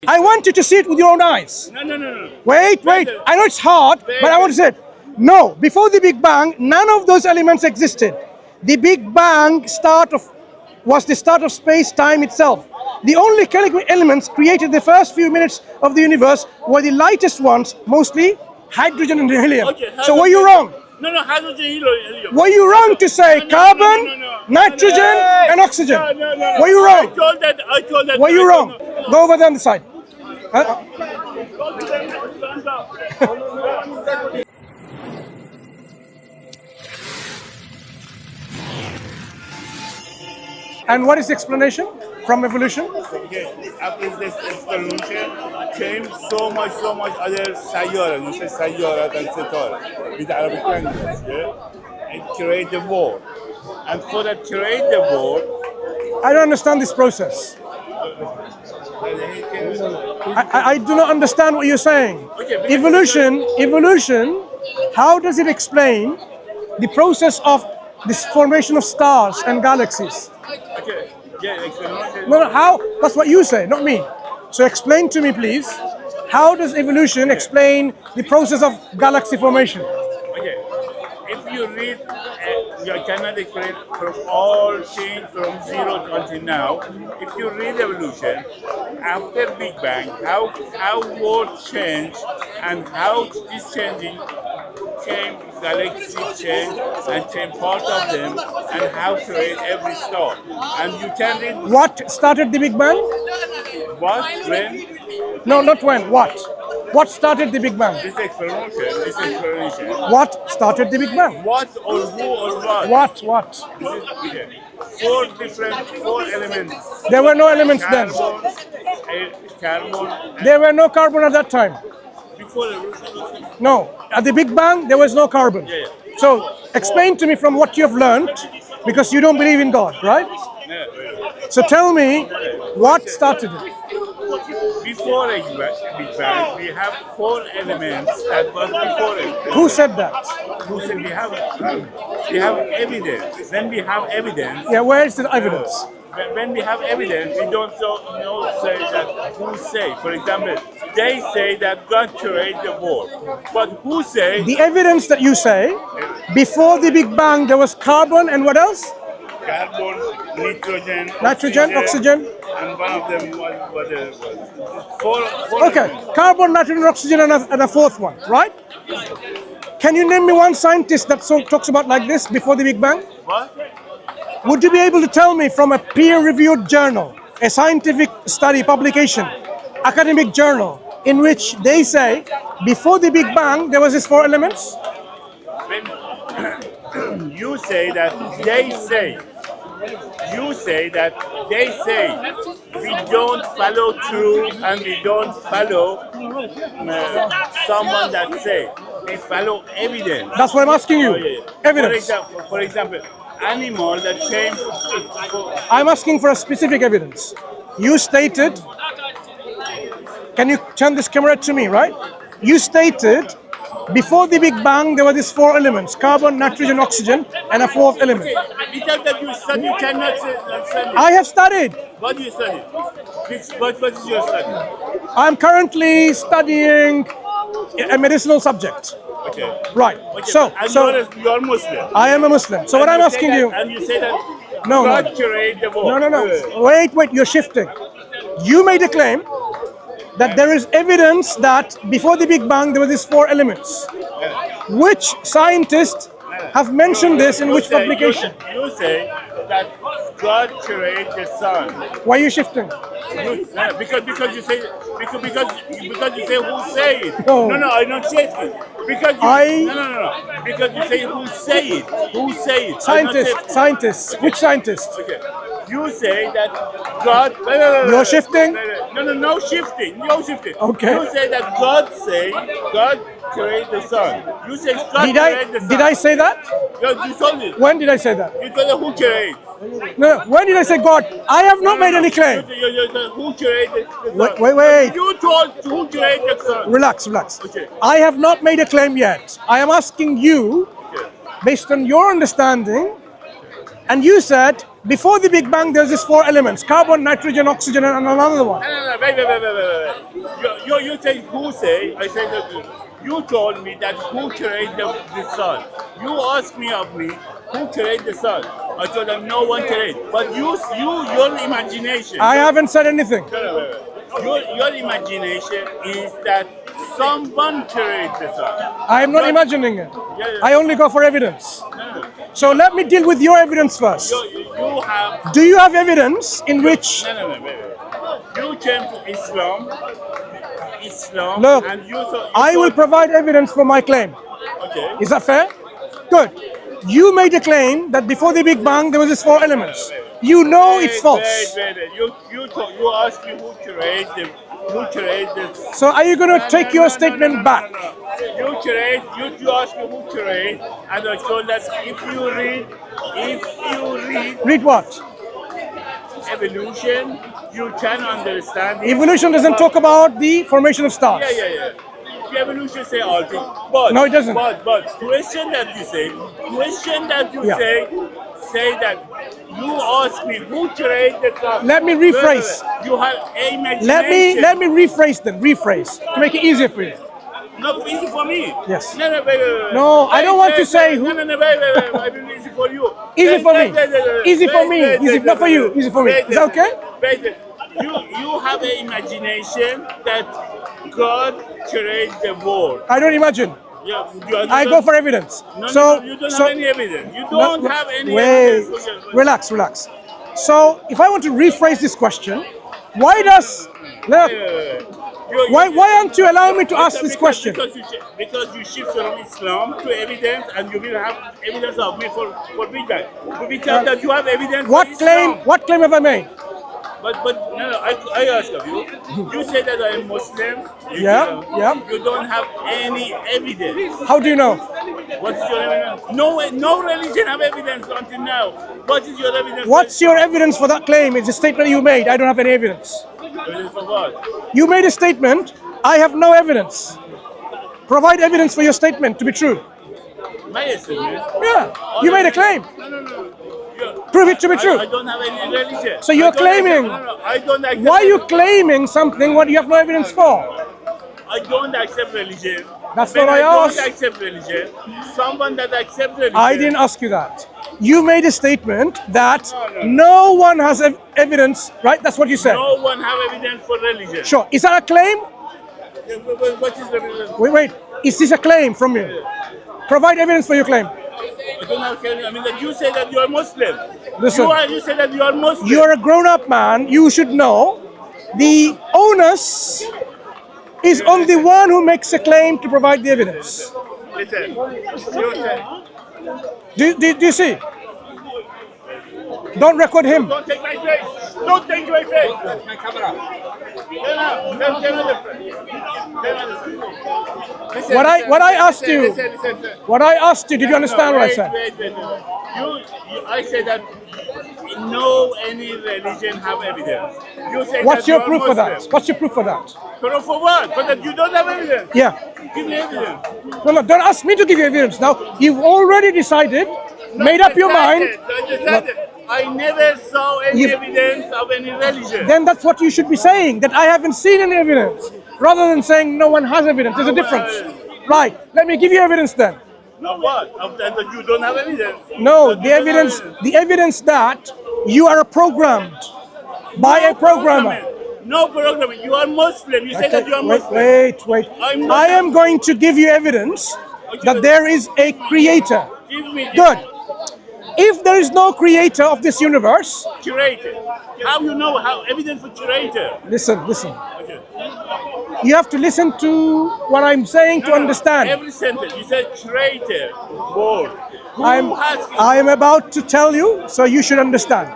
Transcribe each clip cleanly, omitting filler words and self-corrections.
I want you to see it with your own eyes. No. Wait. I know it's hard, but I want to say it. No, before the Big Bang, none of those elements existed. The Big Bang was the start of space-time itself. The only chemical elements created the first few minutes of the universe were the lightest ones, mostly hydrogen and helium. Okay, so were you wrrong? No, hydrogen, helium. Were you wrong to say carbon, No. nitrogen, and oxygen? No. Were you wrong? I told that. Were you wrong? Go over there on the side. And what is the explanation from evolution? Okay, after this explanation came so much other sayyara. You say sayyara and satar with the Arabic language. Yeah? And create the world. And for that create the world, I don't understand this process. I do not understand what you're saying. Okay, Evolution, how does it explain the process of this formation of stars and galaxies? okay, yeah, explanation. No, how? That's what you say, not me. So explain to me, please. How does evolution explain the process of galaxy formation? Okay, if you read, you cannot explain from all change from zero to until now. If you read evolution, after Big Bang, how world changed and how this changing came, galaxy change and change part of them and how to create every star. And you can read What started the Big Bang? what, when, No, not when. What? What started the Big Bang? this explanation. What started the Big Bang? What or who or what? What? This is okay. Four elements. There were no elements then. Carbon. There were no carbon at that time. Before evolution. No. At the Big Bang, there was no carbon. Yeah. So explain to me from what you have learned, because you don't believe in God, right? Yeah. So tell me what started it. Before Big Bang, we have four elements that was before it. Who said that? Who said we have evidence? When we have evidence, Yeah, where is the evidence? when we have evidence, we don't say that who say. For example, they say that God created the world, but who say? The evidence that you say, before the Big Bang, there was carbon and what else? Carbon, Nitrogen, oxygen. and one of them was four. Okay, carbon, nitrogen, oxygen, and a fourth one, right? Can you name me one scientist that talks about like this before the Big Bang? What? Would you be able to tell me from a peer-reviewed journal, a scientific study publication, academic journal, in which they say, before the Big Bang, there was these four elements? When you say that they say, we don't follow through and we don't follow someone that say. We follow evidence. That's what I'm asking you. Oh, yeah. Evidence. For example, animal that came. I'm asking for a specific evidence. You stated, can you turn this camera to me, right? You stated, before the Big Bang, there were these four elements, carbon, nitrogen, oxygen, and a fourth element. Without that you study, you cannot study. I have studied. What do you study? What is your study? I'm currently studying a medicinal subject. Okay. Right. Okay. So you are Muslim. I am a Muslim. So what I'm asking you, And you say that No, no. God created the world. no. Wait, you're shifting. You made a claim that there is evidence that before the Big Bang there were these four elements. Which scientists have mentioned this in which publication? You say that God created the sun. Why are you shifting? Because you say who say it. No. I'm not saying because no. Because you say who say it. Who say it? Scientists. Which scientists? Okay. You say that God. You're shifting? No shifting. Okay. You say that God created the sun. You say God created the sun. Did I say that? You told it. When did I say that? You told who created. No. When did I say God? I have not made any claim. You told who created the sun. Wait. You told who created the sun. Relax. Okay. I have not made a claim yet. I am asking you, Okay. based on your understanding, and you said before the Big Bang, there's these four elements: carbon, nitrogen, oxygen, and another one. No, wait. You say who say? I say that you told me that who created the sun. You asked me of me who created the sun. I told them no one created. But your imagination. I haven't said anything. No. Your imagination is that someone created the sun. I am not imagining it. Yeah. I only go for evidence. No. So let me deal with your evidence first. You have. Do you have evidence in which? No, wait. You came to Islam, Look, and I will provide evidence for my claim. Okay. Is that fair? Good. You made a claim that before the Big Bang there was these four elements. You know it's false. Wait. You asked me who created this. So are you going to take your statement back? You asked me who created, and I told that if you read Read what? evolution, you can understand it. Evolution doesn't talk about the formation of stars. Yeah. The evolution say all things, but No, it doesn't. But question that you Yeah. say that you ask me who created the sun. Let me rephrase. You have imagination. Let me rephrase to make it easier for you. Not easy for me. Yes. Wait. No, I don't want to say who. No, wait. I mean easy for you. Easy for me. Easy for me. Wait, Easy not for you. Easy for me. Is that okay? Wait. You have an imagination that God created the world. I don't imagine. Yeah, I go for evidence. No, So you don't so have any evidence. You don't have any wait. evidence. Relax. So if I want to rephrase this question, why does look? Why aren't you allowing me to ask this question? Because you shift from Islam to evidence, and you will have evidence of me for Big Bang. We tell that you have evidence. What claim have I made? But no, I ask of you. You say that I am Muslim. Yeah. You don't have any evidence. How do you know? What is your evidence? No religion have evidence until now. What is your evidence? What's your evidence for that claim? It's a statement you made. I don't have any evidence. Evidence for what? You made a statement. I have no evidence. Provide evidence for your statement to be true. My estimate. Yeah. You made a claim. No. Prove it to be true. I don't have any religion. So you're claiming. I don't accept. Why are you claiming something what you have no evidence for? I don't accept religion. That's When what I asked. don't accept religion. Someone that accepts religion. I didn't ask you that. You made a statement that no one has evidence, right? That's what you said. No one have evidence for religion. Sure. Is that a claim? What is the evidence? Wait. Is this a claim from you? Provide evidence for your claim. I don't have. I mean, that you say that you are Muslim. Listen. You say that you are Muslim. You're a grown-up man. You should know the onus is on the one who makes a claim to provide the evidence. Listen. You say. Do you see? Don't record him. Don't take my face. Don't take my face. What I asked you. Listen. What I asked you. Did you understand what I said? Wait. I said that no any religion have evidence. You say What's that your you are proof for Muslim. that? What's your proof for that? Proof for what? For that you don't have evidence. Yeah. Give me evidence. No, don't ask me to give you evidence. Now, you've already decided, made up your mind. I never saw any You've- evidence of any religion. Then that's what you should be saying, that I haven't seen any evidence. Rather than saying no one has evidence. There's a difference. Right. Let me give you evidence then. Of what? Of that you don't have evidence. No, That the you don't have evidence that you are programmed by a programmer. No programming. You are Muslim. You say that you are Muslim. Wait. I'm not- I am going to give you evidence that there is a creator. Give me Good. If there is no creator of this universe, curator. How you know how evidence for curator? listen. Okay. You have to listen to what I'm saying to understand. Every sentence you said curator word. Who has I am about to tell you, so you should understand.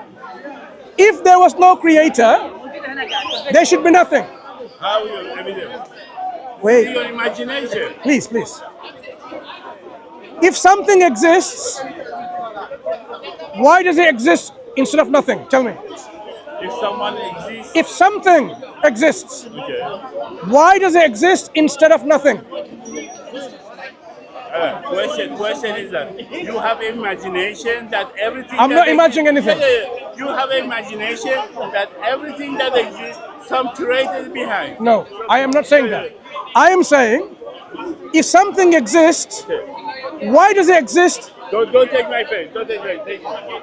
If there was no creator, there should be nothing. how your evidence? Wait, Your imagination. please. If something exists, why does it exist instead of nothing? Tell me. If someone exists. If something exists, Okay. why does it exist instead of nothing? Question is that you have imagination that everything. I'm that not imagining anything. You have an imagination that everything that exists, some created behind. No, I am not saying that. I am saying if something exists, why does it exist? Don't take my face. Don't take my face.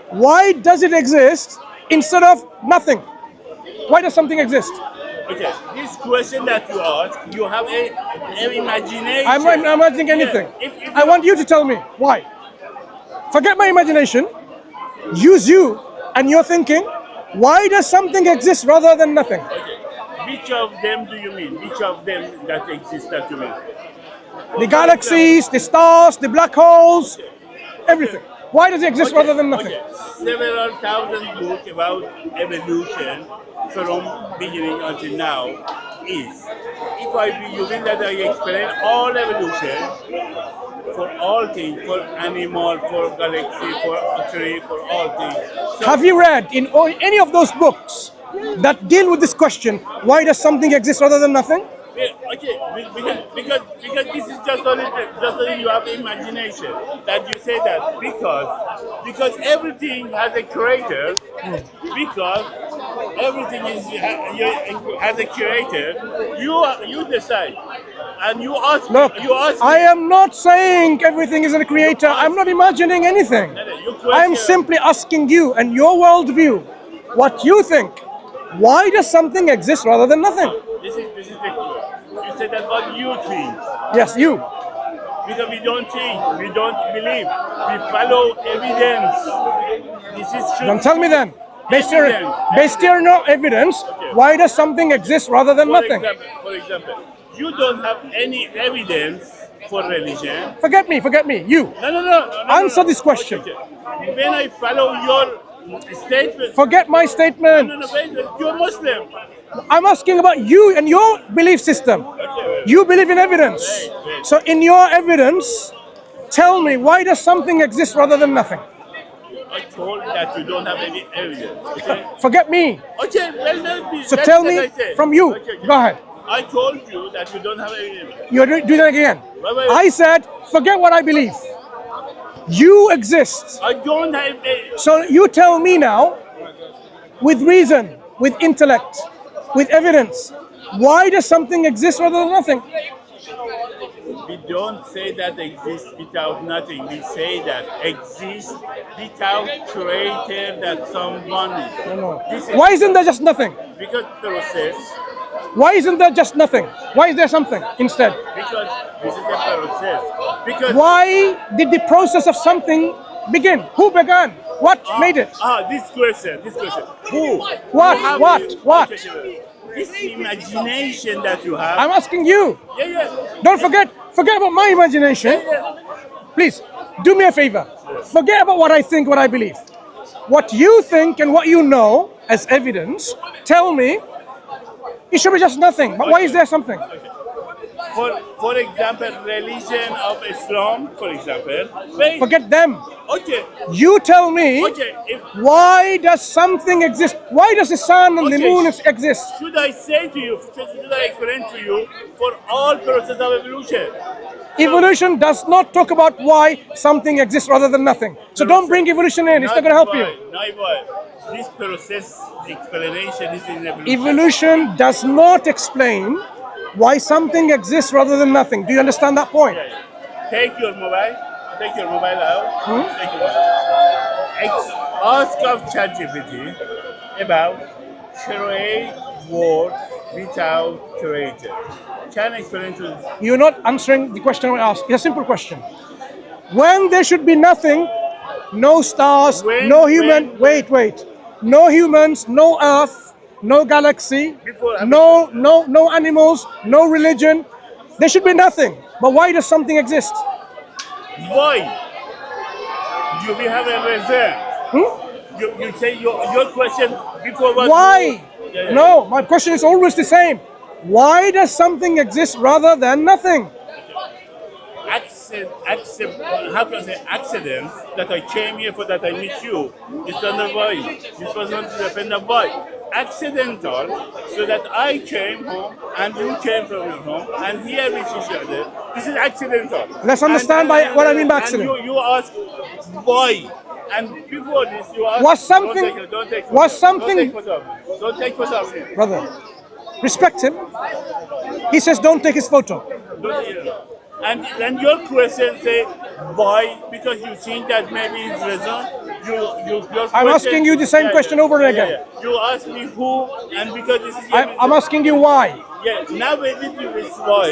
Why does it exist instead of nothing? Why does something exist? Okay, this question that you ask, you have an imagination. I'm not imagining anything. Yeah. If I want you to tell me why. Forget my imagination. Use you and your thinking. Why does something exist rather than nothing? Okay. Which of them do you mean? Which of them that exist that you mean? The galaxies, the stars, the black holes, everything. Why does it exist rather than nothing? Okay. Several thousand books about evolution from beginning until now is. If you mean that I explain all evolution for all things, for animal, for galaxy, for tree, for all things. So, Have you read in any of those books that deal with this question, why does something exist rather than nothing? yeah, okay, because this is just only you have imagination that you say that because everything has a creator, because everything has a creator. You decide, and you ask. Look, you ask. I am not saying everything is a creator. I'm not imagining anything. I'm simply asking you and your worldview, what you think. Why does something exist rather than nothing? This is the clue. You said that what you think. Yes, you. Because we don't think, we don't believe, we follow evidence. This is true. Don't tell me then. Based on no evidence, why does something exist rather than nothing? For example, you don't have any evidence for religion. Forget me, you. No. Answer this question. Okay. When I follow your statement. Forget my statement. No, wait, you're Muslim. I'm asking about you and your belief system. You believe in evidence. So in your evidence, tell me, why does something exist rather than nothing? I told that you don't have any evidence. Okay? Forget me. Okay, well, So tell me from you. Go ahead. I told you that you don't have any evidence. You're doing that again. Wait. I said, forget what I believe. You exist. I don't have any. So you tell me now, with reason, with intellect, with evidence, why does something exist rather than nothing? We don't say that exists without nothing. We say that exists without creator that someone is. No. This is Why isn't there just nothing? because process. Why isn't there just nothing? Why is there something instead? Because this is a process. Because Why did the process of something begin? Who began? What made it? This question. Who? What? This imagination that you have. I'm asking you. Yeah. Don't forget about my imagination. Please, do me a favor. Forget about what I think, what I believe. What you think and what you know as evidence, tell me, it should be just nothing. But why is there something? For example, religion of Islam, for example. Wait. Forget them. Okay. You tell me, Okay. why does something exist? Why does the sun and the moon exist? Should I say to you, should I explain to you for all process of evolution? Evolution does not talk about why something exists rather than nothing. So don't bring evolution in. It's not going to help you. This process explanation is in evolution. Evolution does not explain why something exists rather than nothing. Do you understand that point? Take your mobile out. Take your mobile. Ask of ChatGPT about create word without creator. Can I explain to you? You're not answering the question I asked. It's a simple question. When there should be nothing, no stars, no human. Wait. No humans, no earth, no galaxy, no animals, no religion. There should be nothing. But why does something exist? Why? We have a reason. You say your question before was Why? No, my question is always the same. Why does something exist rather than nothing? How can I say accident that I came here for that I meet you? It's not why. This was not depend on why. Accidental, so that I came home and you came from your home and here we see each other. This is accidental. Let's understand by what I mean by accident. And you ask why. And before this, you asked. Was something- Don't take was photos. something- Don't take photos. Brother, respect him. He says don't take his photo. And then your question say why? Because you think that maybe it's reason. Your I'm question- asking you the same question over and again. You ask me who, and because this is. I'm asking you why. Yeah, now when you is why,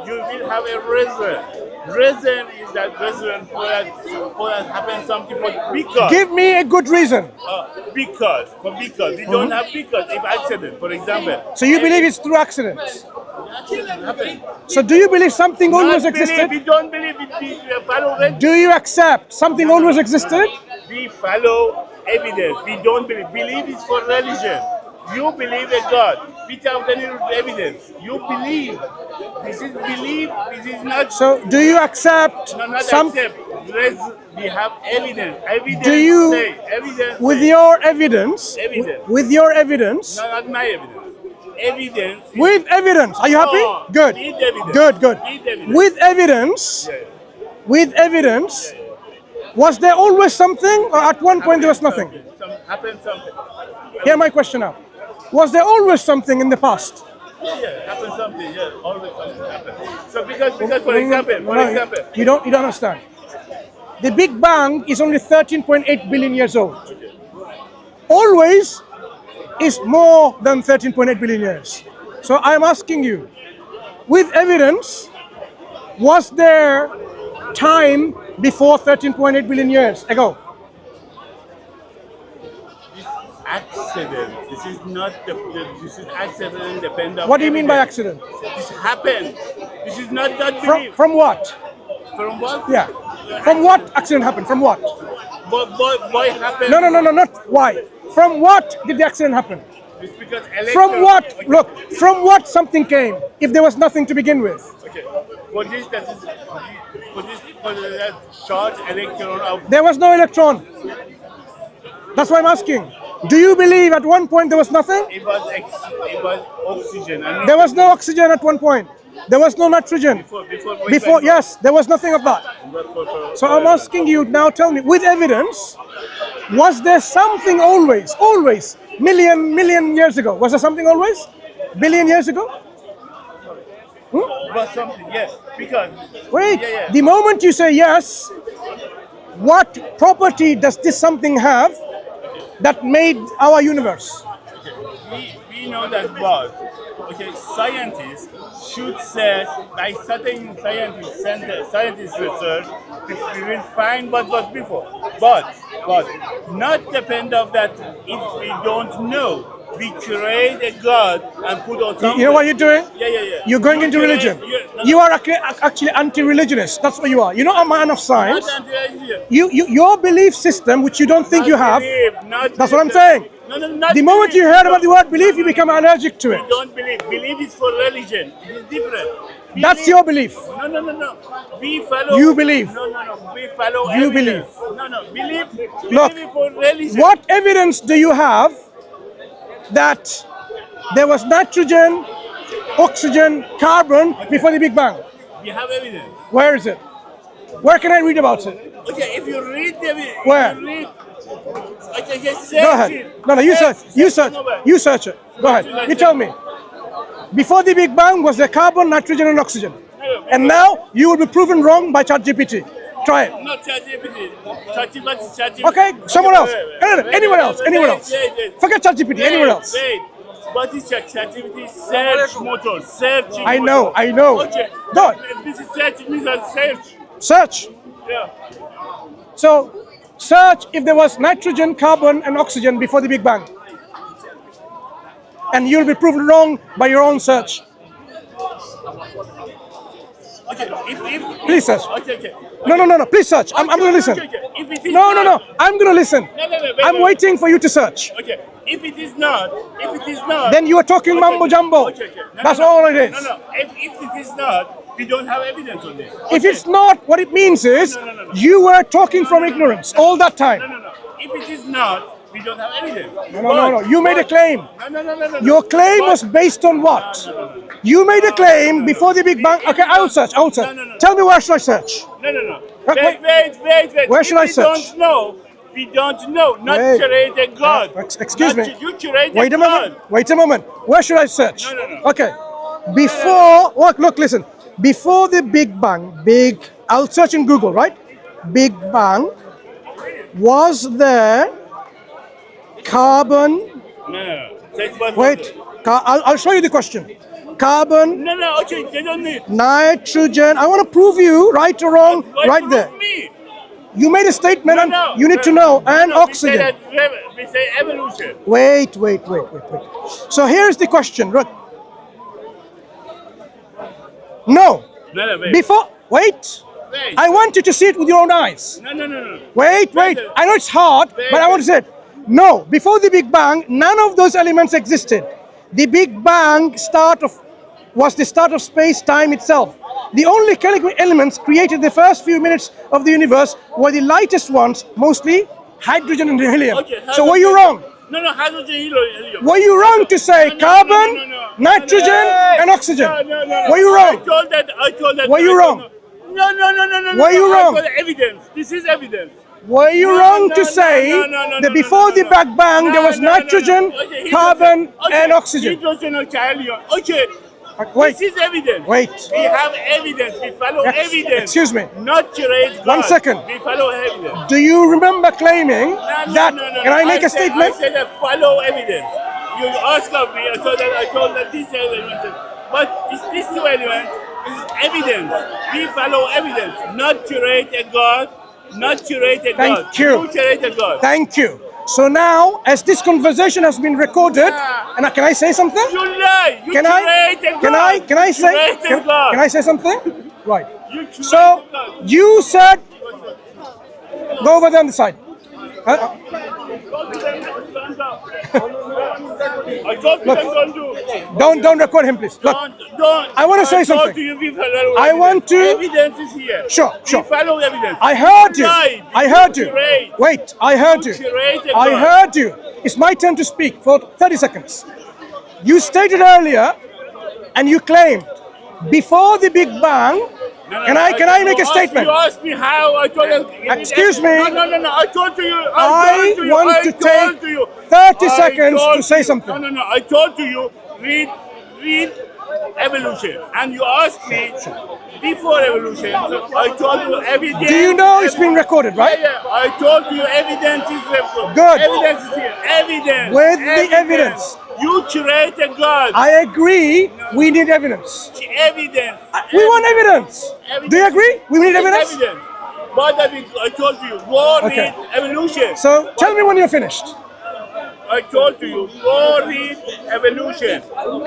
you will have a reason. Reason is that reason for that happen something for because. Give me a good reason. Because we don't have because if accident, for example. So you believe it's through accidents. Accident happen. So do you believe something always Not existed? believe, we don't believe it. We follow it. Do you accept something always existed? We follow evidence. We don't believe. Belief is for religion. You believe in God without any evidence. You believe. This is belief. This is not. So do you accept No, not some accept. We have evidence. Evidence. Do you- say. Evidence. with say. your evidence? Evidence. With your evidence? No, not my evidence. Evidence. is- With evidence. Are you happy? No, Good. with evidence. Good, good. With evidence. With evidence, Yeah. with evidence, was there always something or at one point there was nothing? Happened something. Hear my question now. Was there always something in the past? Yeah, happened something. Yeah, always something happened. So because for example, You don't understand. The Big Bang is only 13.8 billion years old. Always is more than 13.8 billion years. So I'm asking you, with evidence, was there time before 13.8 billion years ago? accident. This is not this is accident depend on. What do you mean by evidence. accident? This happened. This is not that belief. From what? From what? Yeah. From what accident happened? From what? Why happened? No, not why. From what did the accident happen? It's because From electron- what? Okay. Look, from what something came if there was nothing to begin with? Okay. For this, that is for that charge electron of. There was no electron. That's why I'm asking. Do you believe at one point there was nothing? It was oxygen. And There was no oxygen at one point. There was no nitrogen. Before, yes, there was nothing of that. So I'm asking you now, tell me, with evidence, was there something always, million years ago? Was there something always? Billion years ago? It was something, yes. Because. Wait, Yeah. the moment you say yes, what property does this something have that made our universe? We know that was. Okay, scientists should search by certain scientists research, we will find what was before. But not depend of that if we don't know. We create a God and put on something. You know what you're doing? Yeah. You're going into religion. You are actually anti-religionist. That's what you are. You're not a man of science. Your belief system, which you don't think you have, that's what I'm saying. No, not The moment you heard about the word belief, you become allergic to We it. don't believe. Belief is for religion. It is different. That's your belief. No. We follow. You believe. No. We follow. You evidence. believe. No. Believe. Look, Believe is for religion. What evidence do you have that there was nitrogen, oxygen, carbon before the Big Bang? We have evidence. Where is it? Where can I read about it? Okay, if you read the. Where? If you read, okay, just search Go ahead. it. No, you search. You search it. Go ahead. You tell me. Before the Big Bang, was there carbon, nitrogen, and oxygen? And now you will be proven wrong by ChatGPT. Try it. Not ChatGPT. ChatGPT. Okay, somewhere else. Anywhere else. Wait. Forget ChatGPT. Anywhere else. Wait. What is ChatGPT? Search motor. Searching. I know. Okay. Go on. This is search means that search. Search. Yeah. So, search if there was nitrogen, carbon, and oxygen before the Big Bang. And you'll be proven wrong by your own search. Okay. If Please search. Okay. No. Please search. I'm going to listen. Okay. If it is No. not- I'm going to listen. No, wait, I'm waiting for you to search. Okay. If it is not. Then you are talking mambo jumbo. Okay. No, That's no. all it is. No. If it is not, we don't have evidence on this. If it's not, what it means is No. you were talking from ignorance all that time. No. If it is not, we don't have evidence. No. You made a claim. No. Your claim was based on what? You made a claim before the Big Bang. Okay, I will search. No. Tell me where should I search? No. Wait. Wait. Where should I If search? we don't know, We don't know. Not Wait. create a God. Excuse me. You create Wait a God. moment. Wait a moment. Where should I search? No. Okay. Before, look, listen. Before the Big Bang, I'll search in Google, right? Big Bang, was there carbon? No. Take one. Wait, I'll show you the question. Carbon, No. Okay, they don't need. nitrogen. I want to prove you right or wrong, right there. Me. You made a statement, and you need to know, and oxygen. We say evolution. Wait. So here's the question. Look. No. No, wait. Before, wait. I want you to see it with your own eyes. No. Wait. I know it's hard, but I want to say it. No. Before the Big Bang, none of those elements existed. The Big Bang was the start of space-time itself. The only chemical elements created the first few minutes of the universe were the lightest ones, mostly hydrogen and helium. Okay, So were you wrong? No, hydrogen, helium. Were you wrong to say carbon, No. nitrogen, and oxygen? No. Were you wrong? I told that. Were you wrong? No. Were you wrong? I got evidence. This is evidence. Were you wrong to say no, that before the Big Bang there was nitrogen, Okay, carbon, okay, and oxygen? Hydrogen and helium. Okay. Wait. This is evidence. Wait. We have evidence. We follow evidence. Excuse me. Not create God. 1 second. We follow evidence. Do you remember claiming that? No. Can I make a statement? I said that follow evidence. You asked of me, so that I told that this element. But these two elements is evidence. We follow evidence. Not create a God. Not create a God. Thank you. You create a God. Thank you. So now, as this conversation has been recorded, and can I say something? You lie. You Can I? create a God. Can I say? Create a God. Can I say something? Right. You create So a God. you said, go over there on the side. I told you Look. don't do. Don't record him, please. Look. Don't. I wanna say something. I told you we follow I want to- Evidence is here. Sure. We follow evidence. I heard you. lied. I heard you. Create. Wait, I heard you. create a I God. heard you. It's my turn to speak for 30 seconds. You stated earlier, and you claimed, before the Big Bang, No, can I make a statement? You asked me how. I told you. Excuse me. No. I told you. I told you. want I to told take you. 30 I seconds told to say you. something. No. I told you. Read evolution, and you asked me before evolution. So I told you evidence. Do you know it's been recorded, right? Yeah. I told you evidence is recorded. Good. Evidence is here. Evidence. With the evidence. You create a God. I agree, we need evidence. Evidence. We want evidence. Do you agree? We need evidence? Evidence. But I told you, go Okay. read evolution. So tell me when you're finished. I told you, go read evolution.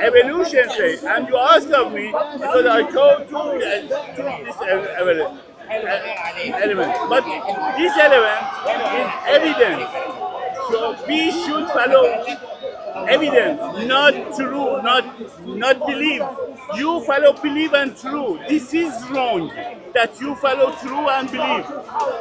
Evolution says, and you asked of me because I told you this element. But this element is evidence. So we should follow evidence, not true, not believe. You follow believe and true. This is wrong. That you follow true and believe.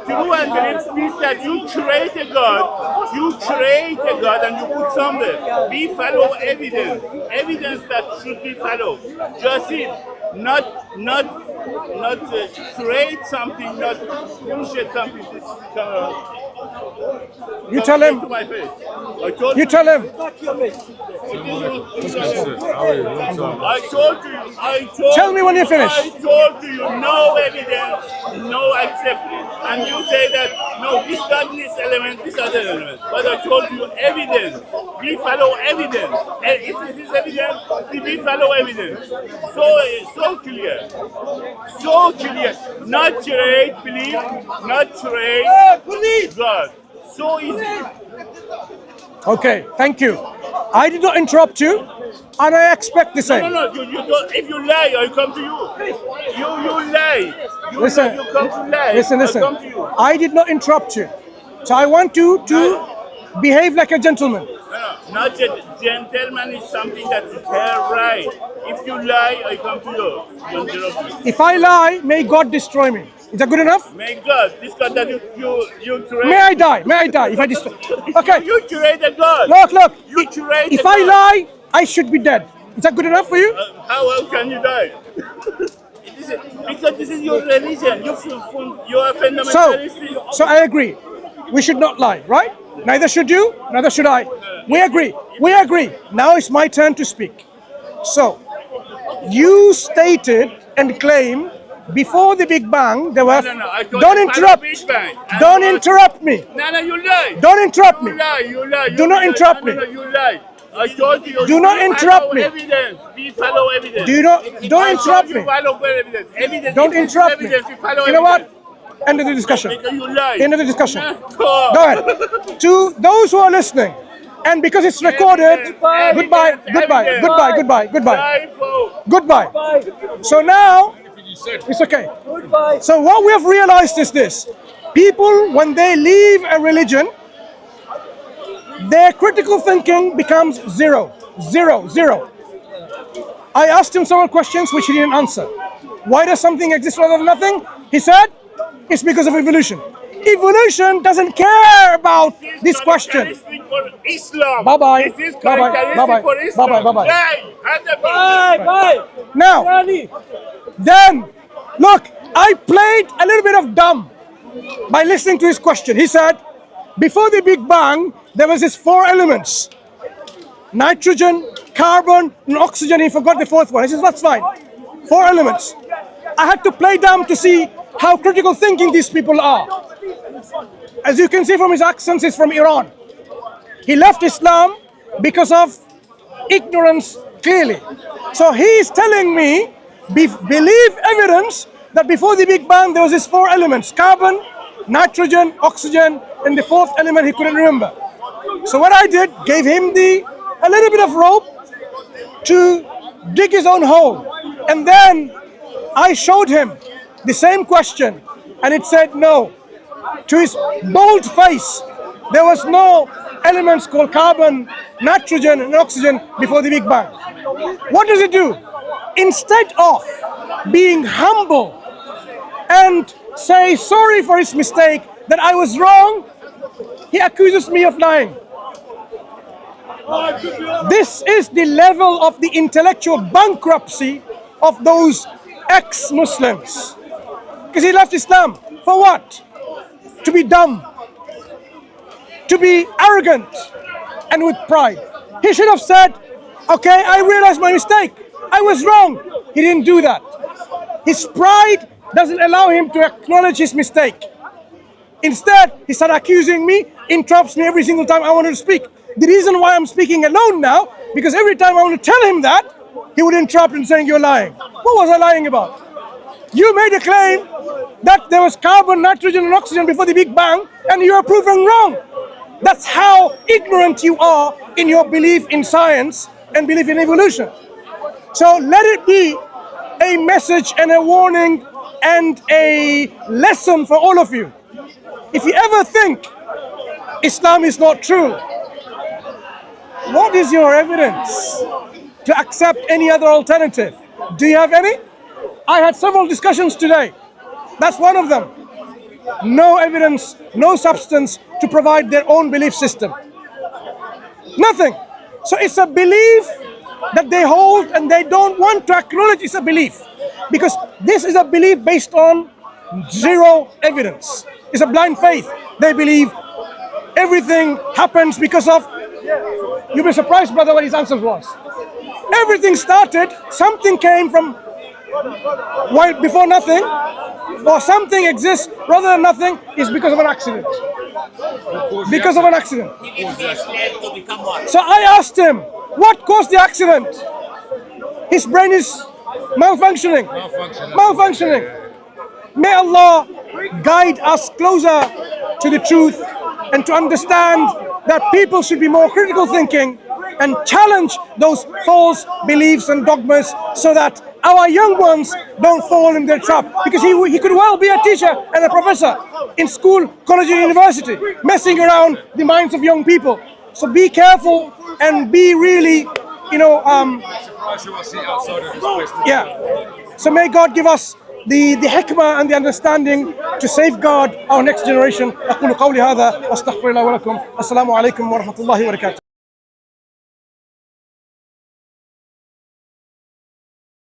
True and believe means that you create a God. You create a God and you put somewhere. We follow evidence. Evidence that should be followed. Just it. Not create something, not bullshit something. This is You tell him. to my face. I told You tell him. I told you. Tell me when you're finished. I told you no evidence, no acceptance, and you say that no, this not this element, this other element. But I told you evidence. We follow evidence. And if it is evidence, we follow evidence. So clear, so clear. Not create belief, not create God. So easy. Okay, thank you. I did not interrupt you, and I expect the same. No. You don't. If you lie, I come to you. You lie. Listen, You come to lie. listen. I come to you. I did not interrupt you. So I want you to behave like a gentleman. No, not a gentleman is something that is her right. If you lie, I come to you. You interrupt me. If I lie, may God destroy me. Is that good enough? May God, this God that you create. May I die? May I die if I destroy? Okay. You create a God. Look. You create If a I God. lie, I should be dead. Is that good enough for you? How can you die? Because this is your religion. You are fundamentalist. So I agree. we should not lie, right? Neither should you, neither should I. We agree. We agree. Now it's my turn to speak. So, you stated and claimed before the Big Bang there were. No, I told Don't you interrupt. Big Bang. Don't interrupt me. No, you lie. Don't interrupt me. You lie. You lie. Do not interrupt me. No, you lie. I told you. Do not interrupt me. Evidence. We follow evidence. Don't interrupt me. Follow evidence. Evidence. Don't interrupt me. Evidence. We follow You know what? evidence. End of the discussion. Because you lie. End of the discussion. No. Go ahead. To those who are listening, and because it's recorded, goodbye, goodbye, goodbye, goodbye, goodbye, goodbye. So now, it's okay. So what we have realized is this: people, when they leave a religion, their critical thinking becomes zero. I asked him several questions which he didn't answer. Why does something exist rather than nothing? He said, it's because of evolution. Evolution doesn't care about this question. For Islam. Bye-bye. This is Bye-bye. characteristic Bye-bye. for Islam. Bye-bye. Lie. 100%. Now, then, look, I played a little bit of dumb by listening to his question. He said, before the Big Bang, there was these 4 elements: nitrogen, carbon, and oxygen. He forgot the 4th one. He says, that's fine. 4 elements. I had to play dumb to see how critical thinking these people are. As you can see from his accent, he's from Iran. He left Islam because of ignorance, clearly. So he is telling me, believe evidence that before the Big Bang there was these 4 elements: carbon, nitrogen, oxygen, and the 4th element he couldn't remember. So what I did, gave him a little bit of rope to dig his own hole. And then I showed him the same question, and it said no. To his bold face, there was no elements called carbon, nitrogen, and oxygen before the Big Bang. What does it do? Instead of being humble and say sorry for his mistake, that I was wrong, he accuses me of lying. This is the level of the intellectual bankruptcy of those ex-Muslims. Because he left Islam. For what? To be dumb, to be arrogant, and with pride. He should have said, okay, I realized my mistake. I was wrong. He didn't do that. His pride doesn't allow him to acknowledge his mistake. Instead, he started accusing me, interrupts me every single time I wanted to speak. The reason why I'm speaking alone now, because every time I want to tell him that, he would interrupt and saying, you're lying. What was I lying about? You made a claim that there was carbon, nitrogen, and oxygen before the Big Bang, and you are proven wrong. That's how ignorant you are in your belief in science and belief in evolution. So let it be a message and a warning and a lesson for all of you. If you ever think Islam is not true, what is your evidence to accept any other alternative? Do you have any? I had several discussions today. That's one of them. No evidence, no substance to provide their own belief system. Nothing. So it's a belief that they hold and they don't want to acknowledge it's a belief. Because this is a belief based on zero evidence. It's a blind faith. They believe everything happens because of. You'll be surprised, brother, what his answer was. Everything started, something came from before nothing, or something exists rather than nothing is because of an accident. Because of an accident. So I asked him, what caused the accident? His brain is malfunctioning. Malfunctioning. May Allah guide us closer to the truth and to understand that people should be more critical thinking and challenge those false beliefs and dogmas so that our young ones don't fall in their trap. Because he could well be a teacher and a professor in school, college, and university, messing around the minds of young people. So be careful and be really, yeah. So may God give us the hikmah and the understanding to safeguard our next generation. أقول قولي هذا وأستغفر الله ولكم. السلام عليكم ورحمة الله وبركاته.